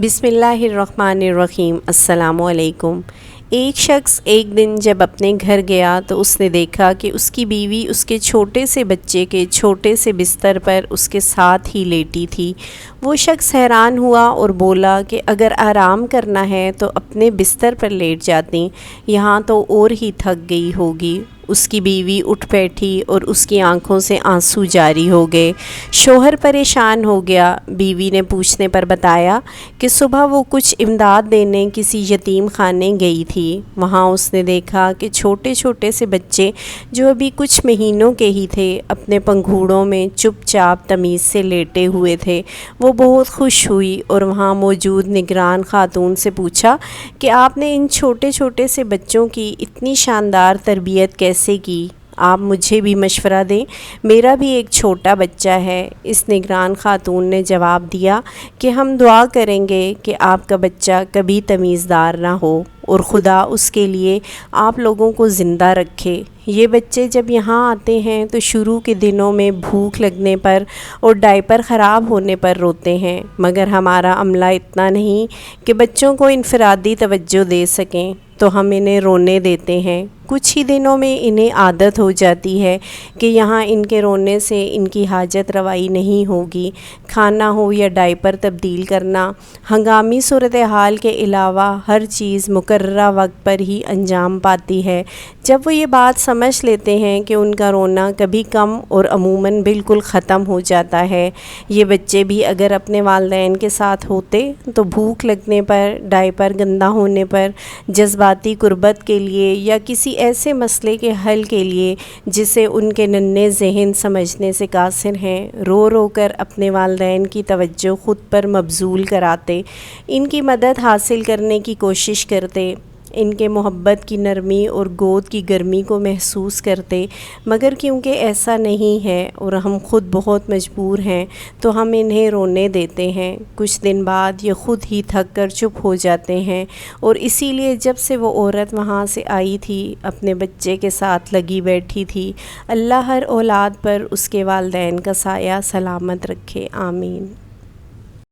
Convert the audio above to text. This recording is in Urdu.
بسم اللہ الرحمن الرحیم۔ السلام علیکم۔ ایک شخص ایک دن جب اپنے گھر گیا تو اس نے دیکھا کہ اس کی بیوی اس کے چھوٹے سے بچے کے چھوٹے سے بستر پر اس کے ساتھ ہی لیٹی تھی۔ وہ شخص حیران ہوا اور بولا کہ اگر آرام کرنا ہے تو اپنے بستر پر لیٹ جاتی، یہاں تو اور ہی تھک گئی ہوگی۔ اس کی بیوی اٹھ بیٹھی اور اس کی آنکھوں سے آنسو جاری ہو گئے۔ شوہر پریشان ہو گیا۔ بیوی نے پوچھنے پر بتایا کہ صبح وہ کچھ امداد دینے کسی یتیم خانے گئی تھی۔ وہاں اس نے دیکھا کہ چھوٹے چھوٹے سے بچے جو ابھی کچھ مہینوں کے ہی تھے اپنے پنگھوڑوں میں چپ چاپ تمیز سے لیٹے ہوئے تھے۔ وہ بہت خوش ہوئی اور وہاں موجود نگران خاتون سے پوچھا کہ آپ نے ان چھوٹے چھوٹے سے بچوں کی اتنی شاندار تربیت کیسے کی؟ آپ مجھے بھی مشورہ دیں، میرا بھی ایک چھوٹا بچہ ہے۔ اس نگران خاتون نے جواب دیا کہ ہم دعا کریں گے کہ آپ کا بچہ کبھی تمیزدار نہ ہو اور خدا اس کے لیے آپ لوگوں کو زندہ رکھے۔ یہ بچے جب یہاں آتے ہیں تو شروع کے دنوں میں بھوک لگنے پر اور ڈائپر خراب ہونے پر روتے ہیں، مگر ہمارا عملہ اتنا نہیں کہ بچوں کو انفرادی توجہ دے سکیں، تو ہم انہیں رونے دیتے ہیں۔ کچھ ہی دنوں میں انہیں عادت ہو جاتی ہے کہ یہاں ان کے رونے سے ان کی حاجت روائی نہیں ہوگی۔ کھانا ہو یا ڈائپر تبدیل کرنا، ہنگامی صورتحال کے علاوہ ہر چیز مقررہ وقت پر ہی انجام پاتی ہے۔ جب وہ یہ بات سمجھ لیتے ہیں کہ ان کا رونا کبھی کم اور عموماً بالکل ختم ہو جاتا ہے، یہ بچے بھی اگر اپنے والدین کے ساتھ ہوتے تو بھوک لگنے پر، ڈائپر گندا ہونے پر، جذباتی قربت کے لیے یا کسی ایسے مسئلے کے حل کے لیے جسے ان کے ننھے ذہن سمجھنے سے قاصر ہیں، رو رو کر اپنے والدین کی توجہ خود پر مبذول کراتے، ان کی مدد حاصل کرنے کی کوشش کرتے، ان کے محبت کی نرمی اور گود کی گرمی کو محسوس کرتے، مگر کیونکہ ایسا نہیں ہے اور ہم خود بہت مجبور ہیں تو ہم انہیں رونے دیتے ہیں۔ کچھ دن بعد یہ خود ہی تھک کر چپ ہو جاتے ہیں، اور اسی لیے جب سے وہ عورت وہاں سے آئی تھی اپنے بچے کے ساتھ لگی بیٹھی تھی۔ اللہ ہر اولاد پر اس کے والدین کا سایہ سلامت رکھے، آمین۔